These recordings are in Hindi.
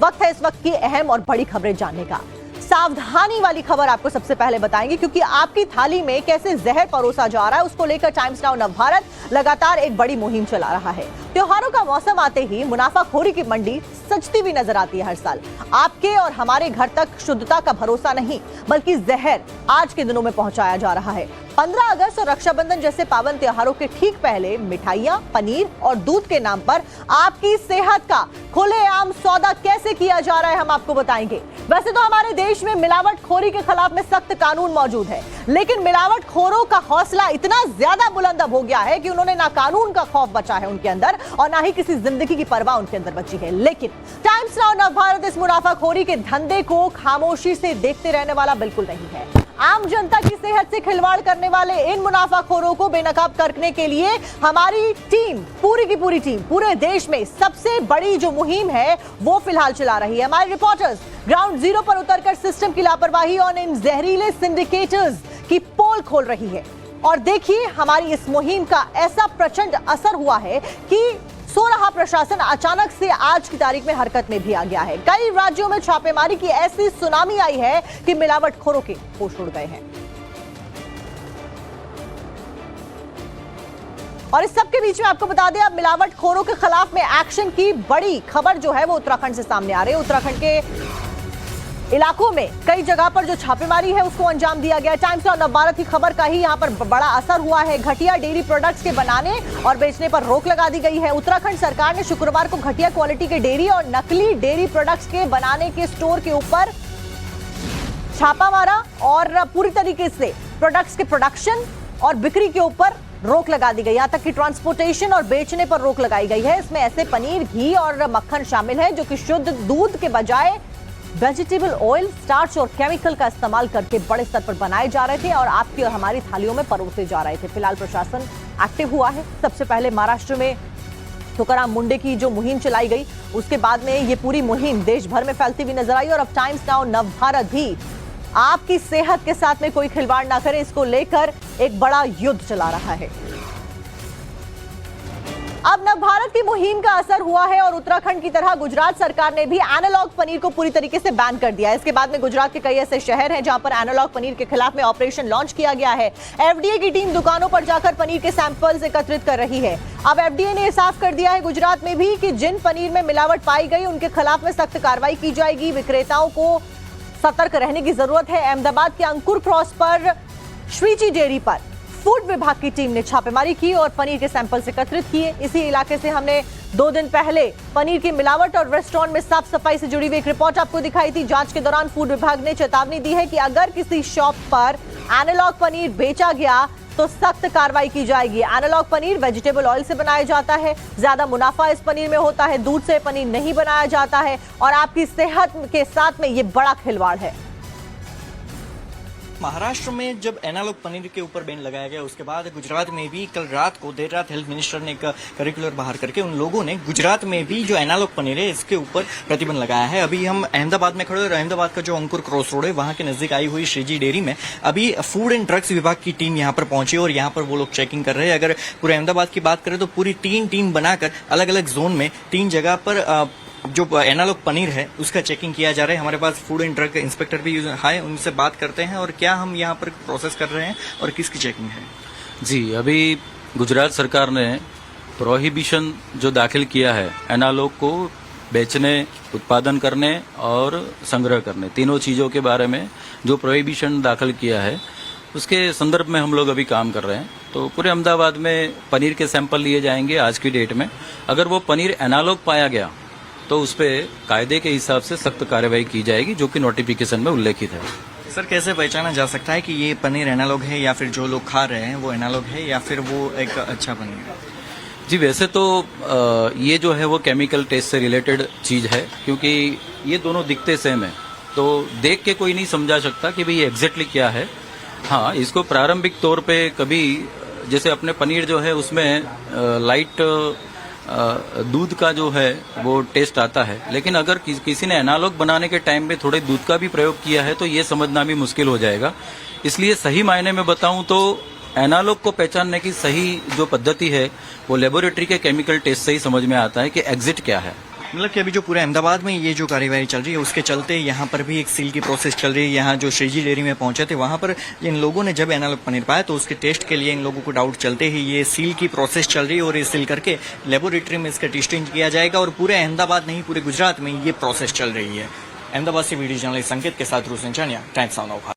वक्त है इस वक्त की अहम और बड़ी खबरें जानने का। सावधानी वाली खबर आपको सबसे पहले बताएंगे, क्योंकि आपकी थाली में कैसे जहर परोसा जा रहा है उसको लेकर टाइम्स नाउ नवभारत लगातार एक बड़ी मुहिम चला रहा है। त्योहारों का मौसम आते ही मुनाफाखोरी की मंडी सजती हुई नजर आती है हर साल। आपके और हमारे घर तक शुद्धता का भरोसा नहीं, बल्कि जहर आज के दिनों में पहुंचाया जा रहा है। 15 अगस्त और रक्षाबंधन जैसे पावन त्योहारों के ठीक पहले मिठाइयां, पनीर और दूध के नाम पर आपकी सेहत का खुलेआम सौदा कैसे किया जा रहा है, हम आपको बताएंगे। वैसे तो हमारे देश में मिलावटखोरी के खिलाफ में सख्त कानून मौजूद है, लेकिन मिलावटखोरों का हौसला इतना ज्यादा बुलंद अब हो गया है कि उन्होंने ना कानून का खौफ बचा है उनके अंदर और ना ही किसी जिंदगी की परवाह उनके अंदर बची है। लेकिन टाइम्स नाउ नवभारत इस मुनाफाखोरी के धंधे को खामोशी से देखते रहने वाला बिल्कुल नहीं है। आम जनता की सेहत से खिलवाड़ करने वाले इन मुनाफाखोरों को बेनकाब करने के लिए हमारी टीम, पूरी की पूरी टीम, पूरे देश में सबसे बड़ी जो मुहिम है वो फिलहाल चला रही है। हमारे रिपोर्टर्स ग्राउंड जीरो पर उतरकर सिस्टम की लापरवाही और इन जहरीले सिंडिकेटर्स की पोल खोल रही है। और देखिए, हमारी इस मुहिम का ऐसा प्रचंड असर हुआ है कि सो रहा प्रशासन अचानक से आज की तारीख में हरकत में भी आ गया है। कई राज्यों में छापेमारी की ऐसी सुनामी आई है कि मिलावटखोरों के होश उड़ गए हैं। और इस सब के बीच में आपको बता दें, अब मिलावटखोरों के खिलाफ में एक्शन की बड़ी खबर जो है वो उत्तराखंड से सामने आ रही है। उत्तराखंड के इलाकों में कई जगह पर जो छापेमारी है उसको अंजाम दिया गया। टाइम्स नाउ नवभारत की खबर का ही यहां पर बड़ा असर हुआ है। घटिया डेयरी प्रोडक्ट्स के बनाने और बेचने पर रोक लगा दी गई है। उत्तराखंड सरकार ने शुक्रवार को घटिया क्वालिटी के डेयरी और नकली डेयरी प्रोडक्ट्स के बनाने के स्टोर के ऊपर छापा मारा और पूरी तरीके से प्रोडक्ट्स के प्रोडक्शन और बिक्री के ऊपर रोक लगा दी गई। यहां तक कि ट्रांसपोर्टेशन और बेचने पर रोक लगाई गई है। इसमें ऐसे पनीर, घी और मक्खन शामिल है जो कि शुद्ध दूध के बजाय वेजिटेबल ऑयल, स्टार्च और केमिकल का इस्तेमाल करके बड़े स्तर पर बनाए जा रहे थे और आपकी और हमारी थालियों में परोसे जा रहे थे। फिलहाल प्रशासन एक्टिव हुआ है। सबसे पहले महाराष्ट्र में तुकाराम मुंडे की जो मुहिम चलाई गई, उसके बाद में ये पूरी मुहिम देश भर में फैलती हुई नजर आई और अब टाइम्स नाउ नवभारत भी आपकी सेहत के साथ में कोई खिलवाड़ ना करे, इसको लेकर एक बड़ा युद्ध चला रहा है। अब नवभारत की मुहिम का असर हुआ है और उत्तराखंड की तरह गुजरात सरकार ने भी एनालॉग पनीर को पूरी तरीके से बैन कर दिया है। इसके बाद में गुजरात के कई ऐसे शहर हैं जहां पर एनालॉग पनीर के खिलाफ में ऑपरेशन लॉन्च किया गया है। एफडीए की टीम दुकानों पर जाकर पनीर के सैंपल्स एकत्रित कर रही है। अब एफडीए ने साफ कर दिया है गुजरात में भी कि जिन पनीर में मिलावट पाई गई उनके खिलाफ में सख्त कार्रवाई की जाएगी। विक्रेताओं को सतर्क रहने की जरूरत है। अहमदाबाद के अंकुर क्रॉस पर श्रीजी डेयरी पर फूड विभाग की टीम ने छापेमारी की और पनीर के सैंपल्स एकत्रित किए। इसी इलाके से हमने 2 दिन पहले पनीर की मिलावट और रेस्टोरेंट में साफ सफाई से जुड़ी हुई एक रिपोर्ट आपको दिखाई थी। जांच के दौरान फूड विभाग ने चेतावनी दी है कि अगर किसी शॉप पर एनालॉग पनीर बेचा गया तो सख्त कार्रवाई की जाएगी। एनालॉग पनीर वेजिटेबल ऑयल से बनाया जाता है, ज्यादा मुनाफा इस पनीर में होता है, दूध से पनीर नहीं बनाया जाता है और आपकी सेहत के साथ में ये बड़ा खिलवाड़ है। महाराष्ट्र में जब एनालॉग पनीर के ऊपर बैन लगाया गया, उसके बाद गुजरात में भी कल रात को देर रात हेल्थ मिनिस्टर ने एक करिकुलर बाहर करके उन लोगों ने गुजरात में भी जो एनालॉग पनीर है इसके ऊपर प्रतिबंध लगाया है। अभी हम अहमदाबाद में खड़े और अहमदाबाद का जो अंकुर क्रॉस रोड है वहां के नजदीक आई हुई श्रीजी डेयरी में अभी फूड एंड ड्रग्स विभाग की टीम यहाँ पर पहुंची और यहाँ पर वो लोग चेकिंग कर रहे हैं। अगर पूरे अहमदाबाद की बात करें तो पूरी 3 टीम बनाकर अलग अलग जोन में 3 जगह पर जो एनालॉग पनीर है उसका चेकिंग किया जा रहा है। हमारे पास फूड एंड ड्रग इंस्पेक्टर भी है, उनसे बात करते हैं और क्या हम यहाँ पर प्रोसेस कर रहे हैं और किसकी चेकिंग है। जी, अभी गुजरात सरकार ने प्रोहिबिशन जो दाखिल किया है एनालॉग को बेचने, उत्पादन करने और संग्रह करने, तीनों चीज़ों के बारे में जो प्रोहिबिशन दाखिल किया है उसके संदर्भ में हम लोग अभी काम कर रहे हैं। तो पूरे अहमदाबाद में पनीर के सैंपल लिए जाएंगे आज की डेट में। अगर वो पनीर एनालॉग पाया गया तो उस पर कायदे के हिसाब से सख्त कार्रवाई की जाएगी, जो कि नोटिफिकेशन में उल्लेखित है। सर, कैसे पहचाना जा सकता है कि ये पनीर एनालॉग है या फिर जो लोग खा रहे हैं वो एनालॉग है या फिर वो एक अच्छा पनीर है? जी, वैसे तो ये जो है वो केमिकल टेस्ट से रिलेटेड चीज़ है, क्योंकि ये दोनों दिखते सेम है, तो देख के कोई नहीं समझा सकता कि भाई ये एग्जैक्टली क्या है। हाँ, इसको प्रारंभिक तौर पे कभी जैसे अपने पनीर जो है उसमें लाइट दूध का जो है वो टेस्ट आता है, लेकिन अगर किसी ने एनालॉग बनाने के टाइम में थोड़े दूध का भी प्रयोग किया है तो ये समझना भी मुश्किल हो जाएगा। इसलिए सही मायने में बताऊं तो एनालॉग को पहचानने की सही जो पद्धति है वो लेबोरेटरी के केमिकल टेस्ट से ही समझ में आता है कि एग्जिट क्या है। मतलब कि अभी जो पूरे अहमदाबाद में ये जो कार्यवाही चल रही है उसके चलते यहाँ पर भी एक सील की प्रोसेस चल रही है। यहाँ जो श्रीजी डेयरी में पहुंचे थे वहां पर इन लोगों ने जब एनालॉग पनीर पाया तो उसके टेस्ट के लिए इन लोगों को डाउट चलते ही ये सील की प्रोसेस चल रही है और ये सील करके लेबोरेटरी में इसका टेस्टिंग किया जाएगा और पूरे अहमदाबाद नहीं पूरे गुजरात में ये प्रोसेस चल रही है। अहमदाबाद से वीडियो जर्नलिस्ट संकेत के साथ रूसन चानिया, टाइम्स ऑफ भारत।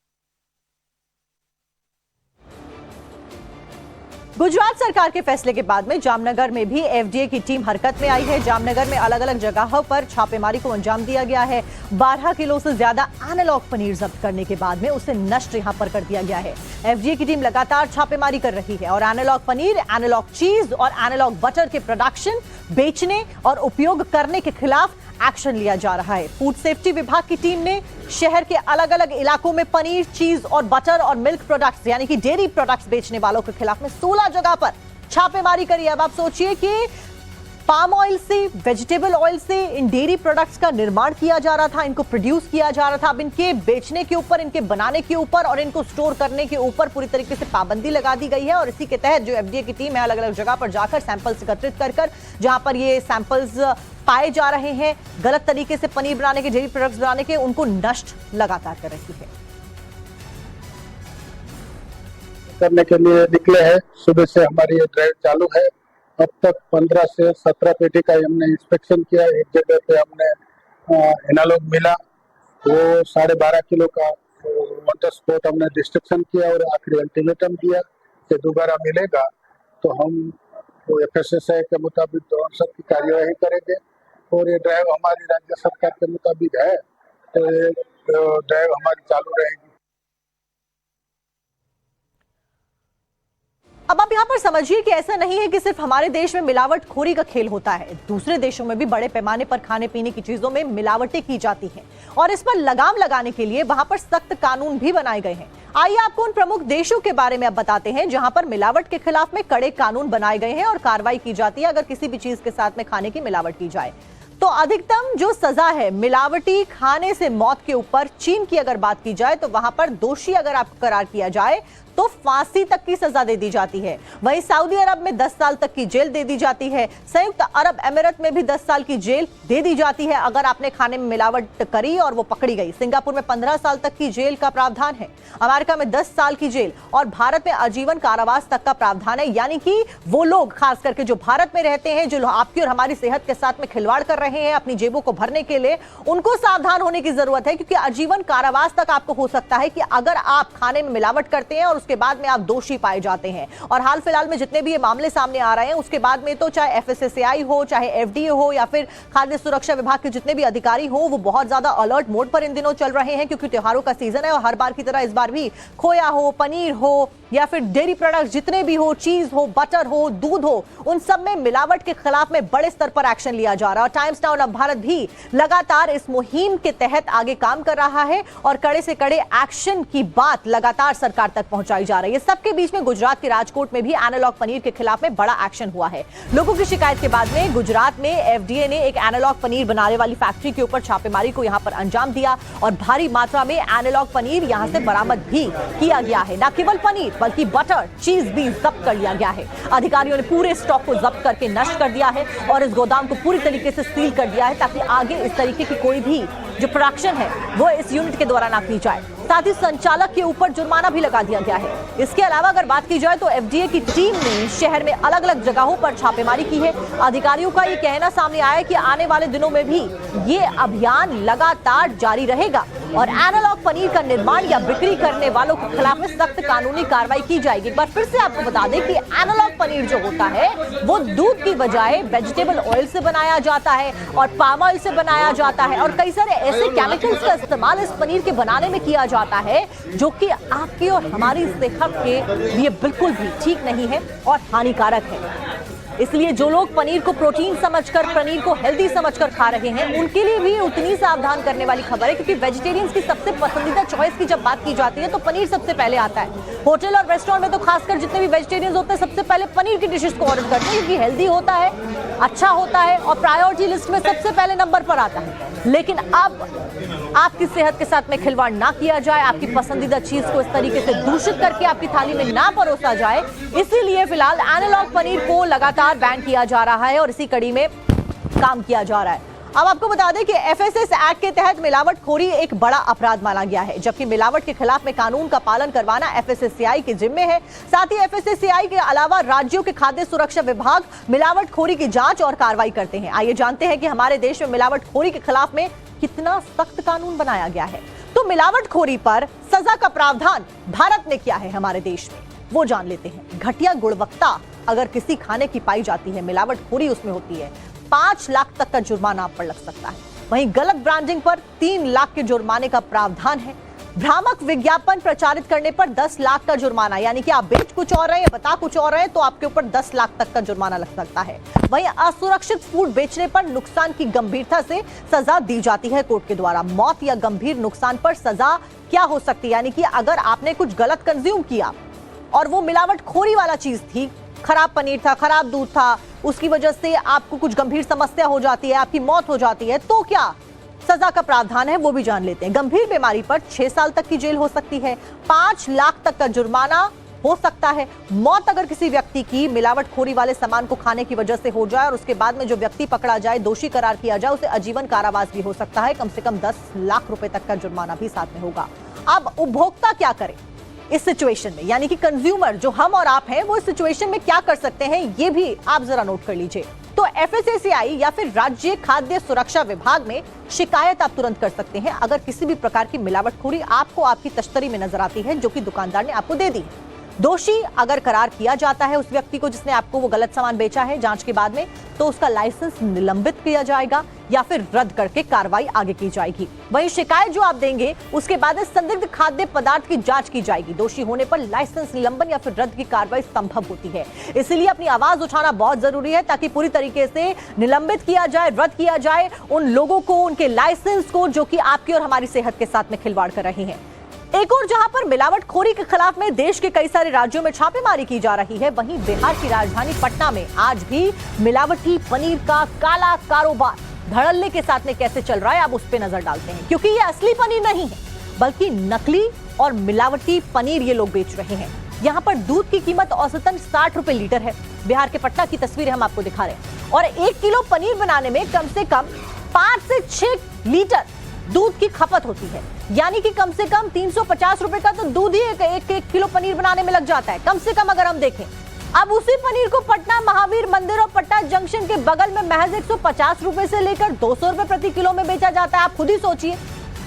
गुजरात सरकार के फैसले के बाद में जामनगर में भी एफडीए की टीम हरकत में आई है। जामनगर में अलग अलग जगहों पर छापेमारी को अंजाम दिया गया है। 12 किलो से ज्यादा एनालॉग पनीर जब्त करने के बाद में उसे नष्ट यहां पर कर दिया गया है। एफडीए की टीम लगातार छापेमारी कर रही है और एनालॉग पनीर, एनालॉग चीज और एनालॉग बटर के प्रोडक्शन, बेचने और उपयोग करने के खिलाफ एक्शन लिया जा रहा है। फूड सेफ्टी विभाग की टीम ने शहर के अलग अलग इलाकों में पनीर, चीज और बटर और मिल्क प्रोडक्ट्स यानी कि डेयरी प्रोडक्ट्स बेचने वालों के खिलाफ में 16 जगह पर छापेमारी करी है। अब आप सोचिए कि पाम ऑयल से, वेजिटेबल ऑयल से इन डेयरी प्रोडक्ट्स का निर्माण किया जा रहा था, इनको प्रोड्यूस किया जा रहा था। अब इनके बेचने के ऊपर, इनके बनाने के ऊपर और इनको स्टोर करने के ऊपर पूरी तरीके से पाबंदी लगा दी गई है और इसी के तहत जो एफडीए की टीम है अलग अलग जगह पर जाकर सैंपल्स एकत्रित कर जहां पर ये सैंपल्स पाए जा रहे हैं गलत तरीके से पनीर बनाने के, डेयरी प्रोडक्ट्स बनाने के, उनको नष्ट लगातार कर रही है। करने के लिए निकले हैं। सुबह से हमारी ये ड्राइव चालू है। अब तक 15 से 17 पेटी का हमने इंस्पेक्शन किया। एक जगह पे हमने एनालॉग मिला, वो 12.5 किलो का ऑन द स्पॉट हमने डिस्ट्रक्शन किया और आखिरी अल्टीमेटम दिया कि दोबारा मिलेगा तो हम एफएसएसआई के मुताबिक धोरणानुसार की कार्यवाही करेंगे। और ये ड्राइव हमारी राज्य सरकार के मुताबिक है तो ये ड्राइव हमारी चालू रहेगी। अब आप यहाँ पर समझिए कि ऐसा नहीं है कि सिर्फ हमारे देश में मिलावटखोरी का खेल होता है। दूसरे देशों में भी बड़े पैमाने पर खाने पीने की चीजों में मिलावटें की जाती हैं और इस पर लगाम लगाने के लिए वहां पर सख्त कानून भी बनाए गए हैं। आइए आपको उन प्रमुख देशों के बारे में अब बताते हैं जहां पर मिलावट के खिलाफ में कड़े कानून बनाए गए हैं और कार्रवाई की जाती है अगर किसी भी चीज के साथ में खाने की मिलावट की जाए। तो अधिकतम जो सजा है मिलावटी खाने से मौत के ऊपर, चीन की अगर बात की जाए तो वहां पर दोषी अगर आपको करार किया जाए तो फांसी तक की सजा दे दी जाती है। वहीं सऊदी अरब में 10 साल तक की जेल दे दी जाती है। संयुक्त अरब अमीरात में भी 10 साल की जेल दे दी जाती है अगर आपने खाने में मिलावट करी और वो पकड़ी गई। सिंगापुर में 15 साल तक की जेल का प्रावधान है। अमेरिका में 10 साल की जेल और भारत में आजीवन कारावास तक का प्रावधान है। यानी कि वो लोग खास करके जो भारत में रहते हैं, जो आपकी और हमारी सेहत के साथ में खिलवाड़ कर रहे हैं अपनी जेबों को भरने के लिए, उनको सावधान होने की जरूरत है क्योंकि आजीवन कारावास तक आपको हो सकता है कि अगर आप खाने में मिलावट करते हैं और उसके बाद में आप दोषी पाए जाते हैं। और हाल फिलहाल में जितने भी ये मामले सामने आ रहे हैं उसके बाद में तो चाहे एफएसएसएआई हो, चाहे एफडीए हो या फिर खाद्य सुरक्षा विभाग के जितने भी अधिकारी हो, वो बहुत ज्यादा अलर्ट मोड पर इन दिनों चल रहे हैं क्योंकि त्योहारों का सीजन है और हर बार की तरह इस बार भी खोया हो, पनीर हो या फिर डेयरी प्रोडक्ट्स जितने भी हो, चीज हो, बटर हो, दूध हो, उन सब में मिलावट के खिलाफ में बड़े स्तर पर एक्शन लिया जा रहा है। टाइम्स नाउ नवभारत भी लगातार इस मुहिम के तहत आगे काम कर रहा है और कड़े से कड़े एक्शन की बात लगातार सरकार तक पहुंचाई जा रही है। सबके बीच में गुजरात के राजकोट में भी एनालॉग पनीर के खिलाफ में बड़ा एक्शन हुआ है। लोगों की शिकायत के बाद में गुजरात में एफडीए ने एक एनालॉग पनीर बनाने वाली फैक्ट्री के ऊपर छापेमारी को यहां पर अंजाम दिया और भारी मात्रा में एनालॉग पनीर यहां से बरामद भी किया गया है। न केवल पनीर बल्कि बटर, चीज भी जब्त कर लिया गया है। अधिकारियों ने पूरे स्टॉक को जब्त करके नष्ट कर दिया है और इस गोदाम को पूरी तरीके से सील कर दिया है ताकि आगे इस तरीके की कोई भी जो प्रोडक्शन है वो इस यूनिट के द्वारा ना की जाए। साथ ही संचालक के ऊपर जुर्माना भी लगा दिया गया है। इसके अलावा अगर बात की जाए तो एफडीए की टीम ने शहर में अलग अलग जगहों पर छापेमारी की है। अधिकारियों का ये कहना सामने आया है कि आने वाले दिनों में भी ये अभियान लगातार जारी रहेगा और एनालॉग पनीर का निर्माण या बिक्री करने वालों के खिलाफ में सख्त कानूनी कार्रवाई की जाएगी। एक बार फिर से आपको बता दें कि एनालॉग पनीर जो होता है वो दूध की बजाय वेजिटेबल ऑयल से बनाया जाता है और पाम ऑयल से बनाया जाता है और कई सारे ऐसे केमिकल्स का इस्तेमाल इस पनीर के बनाने में किया जाता है जो कि आपकी और हमारी सेहत के लिए बिल्कुल भी ठीक नहीं है और हानिकारक है। इसलिए जो लोग पनीर को प्रोटीन समझकर, पनीर को हेल्दी समझकर खा रहे हैं उनके लिए भी उतनी सावधान करने वाली खबर है क्योंकि वेजिटेरियंस की सबसे पसंदीदा चॉइस की जब बात की जाती है तो पनीर सबसे पहले आता है। होटल और रेस्टोरेंट में तो खासकर जितने भी वेजिटेरियंस होते हैं सबसे पहले पनीर की डिशेस को ऑर्डर करते हैं क्योंकि हेल्दी होता है, अच्छा होता है और प्रायोरिटी लिस्ट में सबसे पहले नंबर पर आता है। लेकिन अब आपकी सेहत के साथ में खिलवाड़ ना किया जाए, आपकी पसंदीदा चीज को इस तरीके से दूषित करके आपकी थाली में ना परोसा जाए, इसीलिए फिलहाल एनालॉग पनीर को लगातार बैन किया जा रहा है और इसी कड़ी में काम किया जा रहा है। अब आपको बता दें कि एफएसएस एक्ट के तहत मिलावटखोरी एक बड़ा अपराध माना गया है, जबकि मिलावट के खिलाफ में कानून का पालन करवाना एफएसएससीआई के जिम्मे है। साथ ही एफएसएससीआई के अलावा राज्यों के खाद्य सुरक्षा विभाग मिलावटखोरी की जांच और कार्रवाई करते हैं। आइए जानते हैं कि हमारे देश में मिलावटखोरी के खिलाफ में कितना सख्त कानून बनाया गया है। तो मिलावटखोरी पर सजा का प्रावधान भारत ने किया है हमारे देश में, वो जान लेते हैं। घटिया गुणवत्ता अगर किसी खाने की पाई जाती है, मिलावटखोरी उसमें होती है, 5 लाख तक का जुर्माना आप पर लग सकता है। वहीं गलत ब्रांडिंग पर 3 लाख के जुर्माने का प्रावधान है। भ्रामक विज्ञापन प्रचारित करने पर 10 लाख का जुर्माना, यानी कि आप बेच कुछ और रहे हैं, बता कुछ और रहे हैं, तो आपके ऊपर 10 लाख तक का जुर्माना लग सकता है। वहीं असुरक्षित फूड बेचने पर नुकसान की गंभीरता से सजा दी जाती है कोर्ट के द्वारा। मौत या गंभीर नुकसान पर सजा क्या हो सकती है, यानी कि अगर आपने कुछ गलत कंज्यूम किया और वो मिलावटखोरी वाला चीज थी, खराब पनीर था, खराब दूध था, उसकी वजह से आपको कुछ गंभीर समस्या हो जाती है, आपकी मौत हो जाती है, तो क्या सजा का प्रावधान है, वो भी जान लेते हैं। गंभीर बीमारी पर 6 साल तक की जेल हो सकती है, 5 लाख तक का जुर्माना हो सकता है। मौत अगर किसी व्यक्ति की मिलावटखोरी वाले सामान को खाने की वजह से हो जाए और उसके बाद में जो व्यक्ति पकड़ा जाए, दोषी करार किया जाए, उसे आजीवन कारावास भी हो सकता है। कम से कम 10 लाख रुपए तक का जुर्माना भी साथ में होगा। अब उपभोक्ता क्या करे इस सिचुएशन में, यानी कि कंज्यूमर जो हम और आप हैं, वो इस सिचुएशन में क्या कर सकते हैं, ये भी आप जरा नोट कर लीजिए। तो एफएसएससीआई या फिर राज्य खाद्य सुरक्षा विभाग में शिकायत आप तुरंत कर सकते हैं अगर किसी भी प्रकार की मिलावटखोरी आपको आपकी तश्तरी में नजर आती है जो कि दुकानदार ने आपको दे दी। दोषी अगर करार किया जाता है उस व्यक्ति को जिसने आपको वो गलत सामान बेचा है, जांच के बाद में, तो उसका लाइसेंस निलंबित किया जाएगा या फिर रद्द करके कार्रवाई आगे की जाएगी। वहीं शिकायत जो आप देंगे उसके बाद संदिग्ध खाद्य पदार्थ की जांच की जाएगी। दोषी होने पर लाइसेंस निलंबन या फिर रद्द की कार्रवाई संभव होती है। इसलिए अपनी आवाज उठाना बहुत जरूरी है ताकि पूरी तरीके से निलंबित किया जाए, रद्द किया जाए उन लोगों को, उनके लाइसेंस को, जो कि आपकी और हमारी सेहत के साथ में खिलवाड़ कर रहे हैं। एक और जहां पर मिलावटखोरी के खिलाफ में देश के कई सारे राज्यों में छापेमारी की जा रही है, वहीं बिहार की राजधानी पटना में आज भी मिलावटी पनीर का काला कारोबार धड़ल्ले के साथ में कैसे चल रहा है, अब उस पर नजर डालते हैं। क्योंकि ये असली पनीर नहीं है, बल्कि नकली और मिलावटी पनीर ये लोग बेच रहे हैं। यहाँ पर दूध की कीमत औसतन 60 रुपए लीटर है। बिहार के पटना की तस्वीरें हम आपको दिखा रहे हैं। और 1 किलो पनीर बनाने में कम से कम 5 से 6 लीटर दूध की खपत होती है, यानी कि कम से कम 350 रुपए का तो दूध ही एक किलो पनीर बनाने में लग जाता है, कम से कम अगर हम देखें। अब उसी पनीर को पटना महावीर मंदिर और पटना जंक्शन के बगल में महज 150 रुपए से लेकर 200 रुपए प्रति किलो में बेचा जाता है। आप खुद ही सोचिए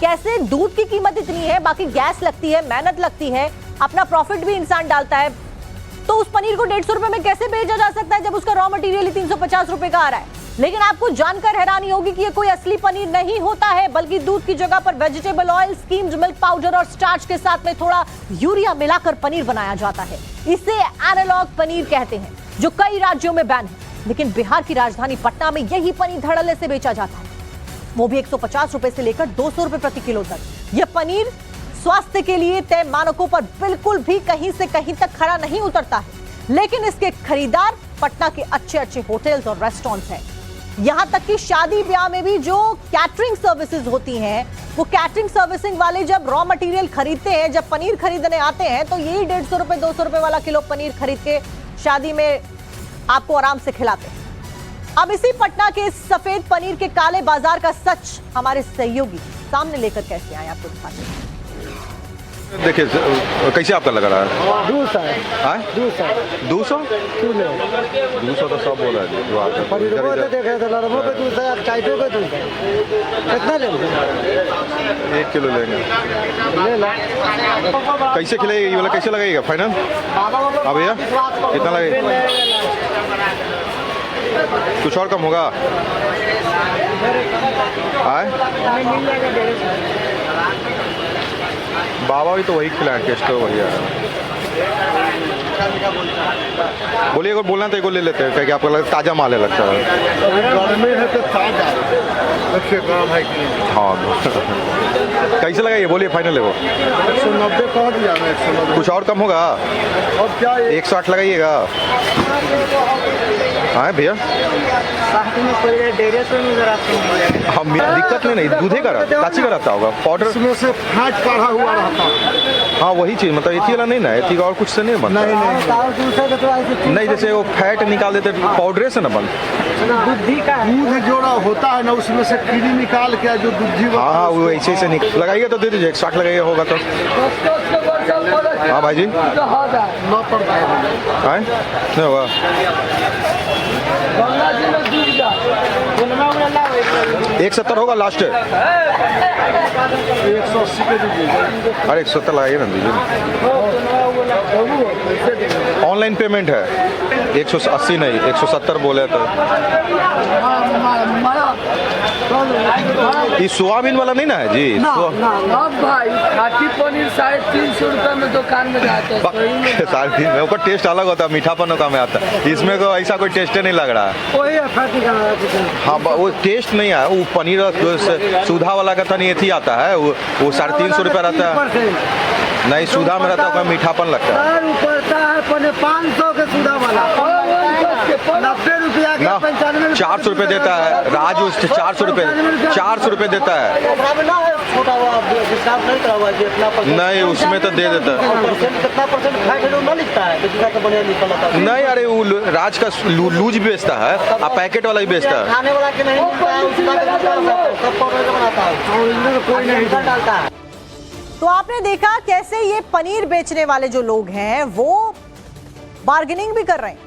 कैसे दूध की कीमत इतनी है, बाकी गैस लगती है, मेहनत लगती है, अपना प्रॉफिट भी इंसान डालता है, तो उस पनीर को 150 रुपए में कैसे बेचा जा सकता है जब उसका रॉ मटेरियल ही 350 रुपए का आ रहा है। लेकिन आपको जानकर हैरानी होगी कि ये कोई असली पनीर नहीं होता है, बल्कि दूध की जगह पर vegetable oil, schemed milk powder और स्टार्च के साथ में थोड़ा यूरिया मिलाकर पनीर बनाया जाता है। इसे एनालॉग पनीर कहते हैं, जो कई राज्यों में बैन है। लेकिन बिहार की राजधानी पटना में यही पनीर धड़ल्ले से बेचा जाता है, वो भी 150 रुपए से लेकर 200 रुपए प्रति किलो तक। यह पनीर स्वास्थ्य के लिए तय मानकों पर बिल्कुल भी कहीं से कहीं तक खड़ा नहीं उतरता है, लेकिन इसके खरीदार पटना के अच्छे अच्छे होटल्स और रेस्टोरेंट्स हैं। यहां तक कि शादी ब्याह में भी जो कैटरिंग सर्विसेज होती हैं, वो कैटरिंग सर्विसिंग वाले जब रॉ मटेरियल खरीदते हैं, जब पनीर खरीदने आते हैं, तो यही 150 रुपए 200 रुपए वाला किलो पनीर खरीद के शादी में आपको आराम से खिलाते हैं। अब इसी पटना के सफेद पनीर के काले बाजार का सच हमारे सहयोगी सामने लेकर कैसे आए, आपको दिखाते हैं। देखिए कैसे आपका लग रहा है? 200 200 200 तो सब बोला है जो आपका परिधो तो देखे तो लड़बो पे 200 आप चाइटो पे 200 कितना लेंगे? 1 किलो लेंगे। ले लो। कैसे खिलाएगा ये वाला, कैसे लगेगा फाइनल? हाँ भैया कितना लगेगा? कुछ और कम होगा? बाबा भी तो वही खिलाए, टेस्ट तो वही है। बोलिए अगर बोलना तो एक ले लेते हैं, क्या आपको लगता है ताज़ा माल है? लगता है गर्मी है तो ताजा है। हाँ कैसे लगा ये, बोलिए फाइनल है वो? 190 कह दिया मैं, 190। कुछ और कम होगा? और क्या 160 लगाइएगा। हाँ भैया, हम दिक्कत नहीं दूधे का काची का रहता होगा पाउडर, इसमें से फैट काढ़ा हुआ रहता है। हाँ वही चीज, मतलब एथी वाला नहीं ना, एथी का और कुछ से नहीं बनता। नहीं जैसे वो फैट निकाल देते पाउडरे से ना बनता, दूध जोड़ा होता है ना, उसमें से कीड़ी निकाल के जो दूधी हाँ वो ऐसे से लगाइए तो दे दीजिए, 160 लगाइए होगा तो। हाँ भाई जी, न पड़ता है, नहीं होगा। 170 होगा लास्ट, 180 के दीजिए। अरे 170 लगाइए ना दीजिए, ऑनलाइन पेमेंट है, 180 नहीं 170 बोले तो। ये सोयाबीन वाला नहीं ना है जी? भाई खाटी पनीर 350 रुपए में दुकान में जाते हैं। 350 में ऊपर टेस्ट अलग होता है, मीठापन का में आता है, इसमें तो ऐसा कोई टेस्ट नहीं लग रहा है। वही फैटी का हाँ वो टेस्ट नहीं आया, वो पनीर सुधा वाला का तनी एथी आता है, वो 350 रुपया रहता है। नहीं सुधा में रहता है, मीठापन लगता है। पड़ता है 500 के सुधा वाला, 90 रुपया ना 400 रुपये देता है राजू, 400 रुपये देता है। नहीं उसमें तो दे देता है, कितना परसेंट फैट है ना लिखता है, तो बढ़िया निकलता है। नहीं अरे वो राज का लूज बेचता है, आप पैकेट वाला ही बेचता है। खाने वाला के नहीं मिलता है, उसका सब पाउडर का बनाता है और इनमें कोई नहीं डालता है। तो आपने देखा कैसे ये पनीर बेचने वाले जो लोग हैं वो बार्गेनिंग भी कर रहे हैं।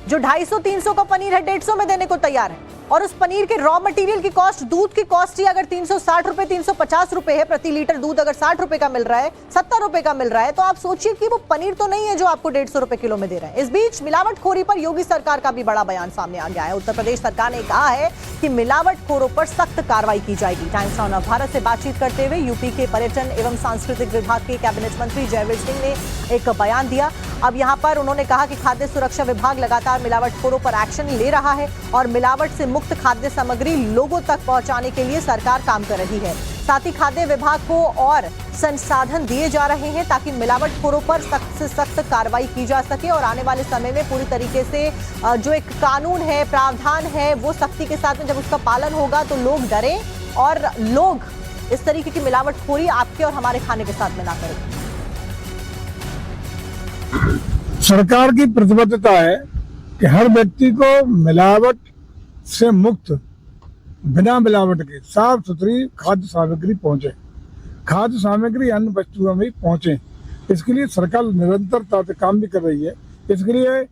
जो 250-300 का पनीर है 150 में देने को तैयार है, और उस पनीर के रॉ मटेरियल की कॉस्ट, दूध की कॉस्ट ही अगर 360 रुपए 350 रुपए है प्रति लीटर दूध, अगर 60 रुपए का मिल रहा है, 70 रुपए का मिल रहा है, तो आप सोचिए कि वो पनीर तो नहीं है जो आपको 150 रुपए किलो में दे रहा है। इस बीच मिलावटखोरी पर योगी सरकार का भी बड़ा बयान सामने आ गया है। उत्तर प्रदेश सरकार ने कहा है कि मिलावटखोरों पर सख्त कार्रवाई की जाएगी। टाइम्स नाउ नवभारत से बातचीत करते हुए यूपी के पर्यटन एवं सांस्कृतिक विभाग के कैबिनेट मंत्री जयवीर सिंह ने एक बयान दिया। अब यहाँ पर उन्होंने कहा कि खाद्य सुरक्षा विभाग लगातार मिलावटखोरों पर एक्शन ले रहा है और मिलावट से मुक्त खाद्य सामग्री लोगों तक पहुंचाने के लिए सरकार काम कर रही है। साथ ही खाद्य विभाग को और संसाधन दिए जा रहे हैं ताकि मिलावटखोरों पर सख्त से सख्त कार्रवाई की जा सके और आने वाले समय में पूरी तरीके से जो एक कानून है, प्रावधान है, वो सख्ती के साथ में जब उसका पालन होगा तो लोग डरें और लोग इस तरीके की मिलावटखोरी आपके और हमारे खाने के साथ में ना करें। सरकार की प्रतिबद्धता है कि हर व्यक्ति को मिलावट से मुक्त, बिना मिलावट के साफ सुथरी खाद्य सामग्री पहुंचे, खाद्य सामग्री अन्य वस्तुओं में पहुंचे। इसके लिए सरकार निरंतरता से काम भी कर रही है। इसके लिए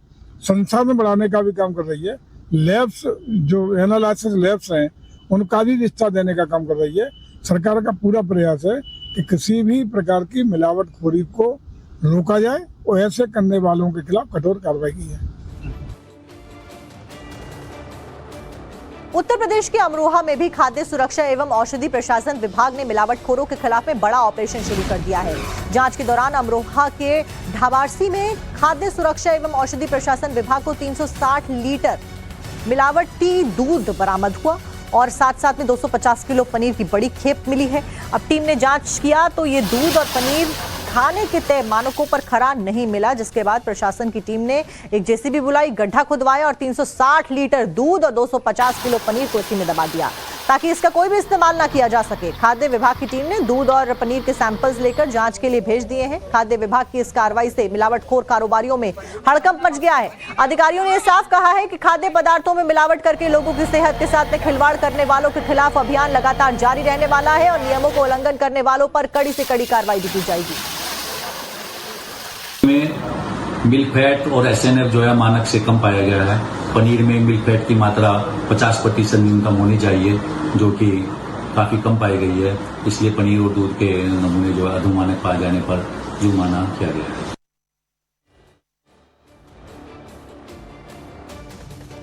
संसाधन बढ़ाने का भी काम कर रही है। लैब्स, जो एनालिसिस लैब्स हैं, उनका भी विस्तार देने का काम कर रही है। सरकार का पूरा प्रयास है कि किसी भी प्रकार की मिलावटखोरी को रोका जाए और ऐसे करने वालों के खिलाफ कठोर कार्रवाई की जाए। उत्तर प्रदेश के अमरोहा में भी खाद्य सुरक्षा एवं औषधि प्रशासन विभाग ने मिलावटखोरों के खिलाफ में बड़ा ऑपरेशन शुरू कर दिया है। जांच के दौरान अमरोहा के ढाबारसी में खाद्य सुरक्षा एवं औषधि प्रशासन विभाग को 360 लीटर मिलावटी दूध बरामद हुआ और साथ में 250 किलो पनीर की बड़ी खेप मिली है। अब टीम ने जांच किया तो ये दूध और पनीर खाने के तय मानकों पर खरा नहीं मिला, जिसके बाद प्रशासन की टीम ने एक जेसीबी बुलाई, गड्ढा खुदवाया और 360 लीटर दूध और 250 किलो पनीर को इसी में दबा दिया ताकि इसका कोई भी इस्तेमाल ना किया जा सके। खाद्य विभाग की टीम ने दूध और पनीर के सैंपल्स लेकर जांच के लिए भेज दिए हैं। खाद्य विभाग की इस कार्रवाई से मिलावटखोर कारोबारियों में हड़कंप मच गया है। अधिकारियों ने साफ कहा है कि खाद्य पदार्थों में मिलावट करके लोगों की सेहत के साथ में खिलवाड़ करने वालों के खिलाफ अभियान लगातार जारी रहने वाला है और नियमों को उल्लंघन करने वालों पर कड़ी से कड़ी कार्रवाई भी की जाएगी। में मिल्क फैट और एसएनएफ जो है मानक से कम पाया गया है। पनीर में मिल्क फैट की मात्रा 50% न्यूनतम होनी चाहिए, जो कि काफी कम पाई गई है। इसलिए पनीर और दूध के नमूने जो है अधोमानक पाए जाने पर जुर्माना किया गया है।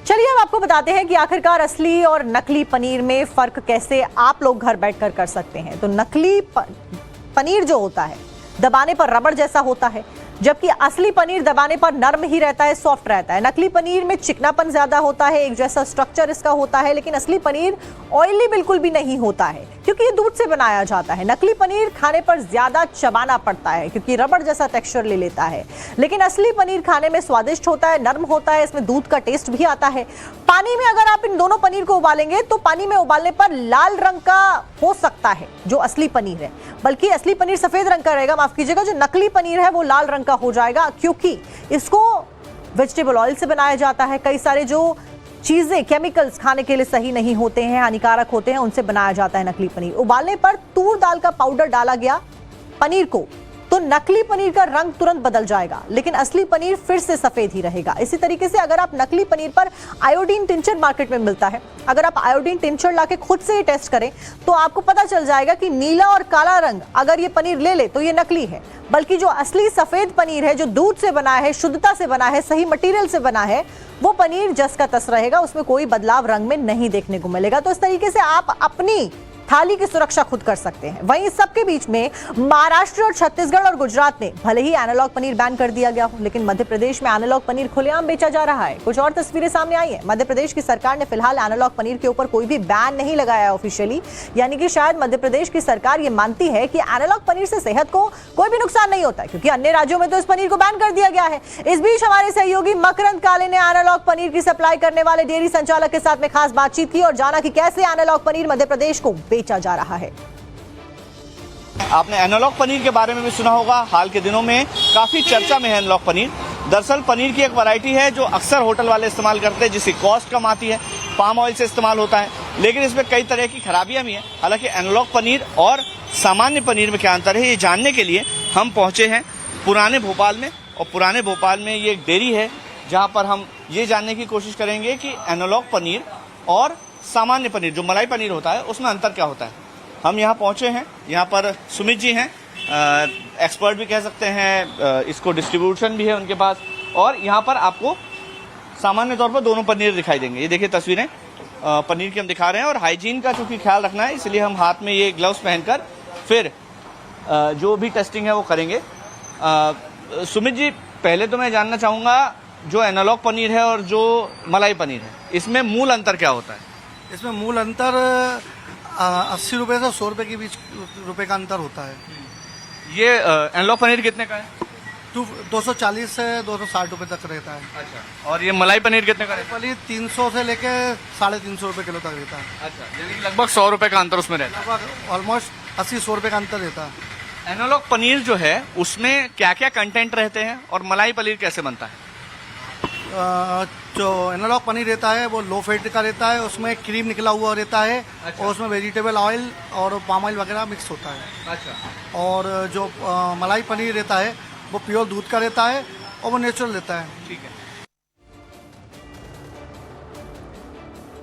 चलिए अब आपको बताते हैं कि आखिरकार असली और नकली पनीर में फर्क कैसे आप लोग घर बैठकर कर सकते हैं। तो नकली पनीर जो होता है दबाने पर रबड़ जैसा होता है, जबकि असली पनीर दबाने पर नरम ही रहता है, सॉफ्ट रहता है। नकली पनीर में चिकनापन ज्यादा होता है, एक जैसा स्ट्रक्चर इसका होता है, लेकिन असली पनीर ऑयली बिल्कुल भी नहीं होता है क्योंकि ये दूध से बनाया जाता है। नकली पनीर खाने पर ज्यादा चबाना पड़ता है क्योंकि रबड़ जैसा टेक्सचर ले लेता है, लेकिन असली पनीर खाने में स्वादिष्ट होता है, नरम होता है, इसमें दूध का टेस्ट भी आता है। पानी में अगर आप इन दोनों पनीर को उबालेंगे तो पानी में उबालने पर लाल रंग का हो सकता है जो असली पनीर है, बल्कि असली पनीर सफेद रंग का रहेगा, माफ कीजिएगा। जो नकली पनीर है वो लाल रंग का हो जाएगा क्योंकि इसको वेजिटेबल ऑयल से बनाया जाता है। कई सारे जो चीजें केमिकल्स खाने के लिए सही नहीं होते हैं, हानिकारक होते हैं, उनसे बनाया जाता है नकली पनीर। उबालने पर तूर दाल का पाउडर डाला गया पनीर को तो नकली पनीर का रंग तुरंत बदल जाएगा, लेकिन असली पनीर फिर से सफेद ही रहेगा। इसी तरीके से अगर आप नकली पनीर पर आयोडीन टिंचर मार्केट में मिलता है, अगर आप आयोडीन टिंचर लाके खुद से ही टेस्ट करें तो आपको पता चल जाएगा कि नीला और काला रंग अगर ये पनीर ले ले तो ये नकली है, बल्कि जो असली सफेद पनीर है, जो दूध से बना है, शुद्धता से बना है, सही मटेरियल से बना है, वो पनीर जस का तस रहेगा, उसमें कोई बदलाव रंग में नहीं देखने को मिलेगा। तो इस तरीके से आप अपनी थाली की सुरक्षा खुद कर सकते हैं। वहीं इस सबके बीच में महाराष्ट्र और छत्तीसगढ़ और गुजरात में भले ही एनालॉग पनीर बैन कर दिया गया हो, लेकिन मध्य प्रदेश में एनालॉग पनीर खुलेआम बेचा जा रहा है। कुछ और तस्वीरें सामने आई हैं। मध्य प्रदेश की सरकार ने फिलहाल एनालॉग पनीर के ऊपर कोई भी बैन नहीं लगाया ऑफिशियली, यानी कि शायद मध्य प्रदेश की सरकार ये मानती है कि एनालॉग पनीर से सेहत को कोई भी नुकसान नहीं होता है, क्योंकि अन्य राज्यों में तो इस पनीर को बैन कर दिया गया है। इस बीच हमारे सहयोगी मकरंद काले ने एनालॉग पनीर की सप्लाई करने वाले डेयरी संचालक के साथ में खास बातचीत की और जाना कि कैसे एनालॉग पनीर मध्य प्रदेश को बेचा जा रहा है। आपने एनालॉग पनीर के बारे में भी सुना होगा, हाल के दिनों में काफी चर्चा में है एनालॉग पनीर। दरअसल पनीर की एक वैरायटी है जो अक्सर होटल वाले इस्तेमाल करते हैं, जिसकी कॉस्ट कम आती है, पाम ऑयल से इस्तेमाल होता है, लेकिन इसमें कई तरह की खराबियां भी हैं। हालांकि एनालॉग पनीर और सामान्य पनीर में क्या अंतर है, ये जानने के लिए हम पहुंचे हैं पुराने भोपाल में। और पुराने भोपाल में ये एक डेयरी है जहां पर हम ये जानने की कोशिश करेंगे कि एनालॉग पनीर और सामान्य पनीर, जो मलाई पनीर होता है, उसमें अंतर क्या होता है। हम यहाँ पहुँचे हैं, यहाँ पर सुमित जी हैं, एक्सपर्ट भी कह सकते हैं, इसको डिस्ट्रीब्यूशन भी है उनके पास, और यहाँ पर आपको सामान्य तौर पर दोनों पनीर दिखाई देंगे। ये देखिए तस्वीरें पनीर की हम दिखा रहे हैं, और हाइजीन का चूँकि ख्याल रखना है इसलिए हम हाथ में ये ग्लव्स पहनकर फिर जो भी टेस्टिंग है वो करेंगे। सुमित जी, पहले तो मैं जानना चाहूँगा, जो एनालॉग पनीर है और जो मलाई पनीर है, इसमें मूल अंतर क्या होता है? इसमें मूल अंतर 80 रुपये से 100 रुपये के बीच रुपए का अंतर होता है। ये एनालॉग पनीर कितने का है? 240 से 260 रुपये तक रहता है। अच्छा, और ये मलाई पनीर कितने का है? पनीर 300 से लेके 350 रुपये किलो तक रहता है। अच्छा, यानी लगभग 100 रुपये का अंतर उसमें रहता है। लगभग ऑलमोस्ट 80-100 रुपये का अंतर रहता है। एनालॉग पनीर जो है उसमें क्या क्या कंटेंट रहते हैं और मलाई पनीर कैसे बनता है? जो एनालॉग पनीर रहता है वो लो फैट का रहता है, उसमें क्रीम निकला हुआ रहता है। अच्छा। और उसमें वेजिटेबल ऑयल और पाम ऑयल वगैरह मिक्स होता है। अच्छा। और जो मलाई पनीर रहता है वो प्योर दूध का रहता है और वो नेचुरल रहता है। ठीक है।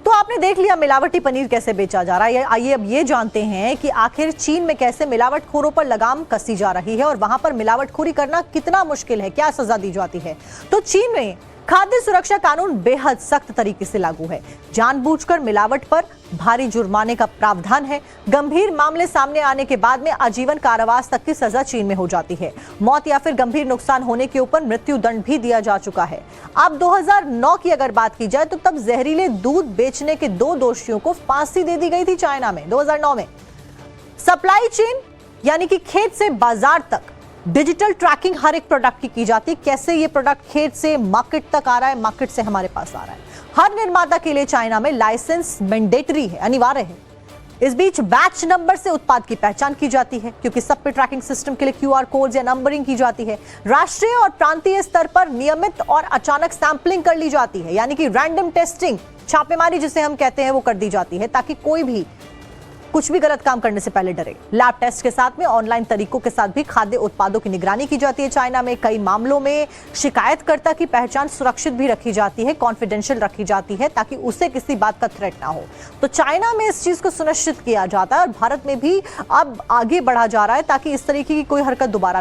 तो आपने देख लिया मिलावटी पनीर कैसे बेचा जा रहा है। आइए अब ये जानते हैं कि आखिर चीन में कैसे मिलावटखोरों पर लगाम कसी जा रही है और वहां पर मिलावटखोरी करना कितना मुश्किल है, क्या सजा दी जाती है। तो चीन में खाद्य सुरक्षा कानून बेहद सख्त तरीके से लागू है। जानबूझकर मिलावट पर भारी जुर्माने का प्रावधान है। गंभीर मामले सामने आने के बाद में आजीवन कारावास तक की सजा चीन में हो जाती है। मौत या फिर गंभीर नुकसान होने के ऊपर मृत्यु दंड भी दिया जा चुका है। अब 2009 की अगर बात की जाए तो तब जहरीले दूध बेचने के 2 दोषियों को फांसी दे दी गई थी चाइना में 2009 में। सप्लाई चेन यानी कि खेत से बाजार तक डिजिटल ट्रैकिंग हर एक प्रोडक्ट की जाती, कैसे ये प्रोडक्ट खेत से मार्केट तक आ रहा है, मार्केट से हमारे पास आ रहा है। हर निर्माता के लिए चाइना में लाइसेंस मैंडेटरी है, अनिवार्य है। इस बीच बैच नंबर से उत्पाद की पहचान की जाती है, क्योंकि सब पे ट्रैकिंग सिस्टम के लिए QR कोड या नंबरिंग की जाती है। राष्ट्रीय और प्रांतीय स्तर पर नियमित और अचानक सैंपलिंग कर ली जाती है, यानी कि रैंडम टेस्टिंग, छापेमारी जिसे हम कहते हैं, वो कर दी जाती है ताकि कोई भी कुछ भी गलत काम करने से पहले डरे। लैब टेस्ट के साथ में ऑनलाइन तरीकों के साथ भी खाद्य उत्पादों की निगरानी की जाती है। चाइना में कई मामलों में शिकायतकर्ता की पहचान सुरक्षित भी रखी जाती है, कॉन्फिडेंशियल रखी जाती है, ताकि उसे किसी बात का थ्रेट ना हो। तो चाइना में इस चीज को सुनिश्चित किया जाता है और भारत में भी अब आगे बढ़ा जा रहा है ताकि इस तरीके की कोई हरकत दोबारा ना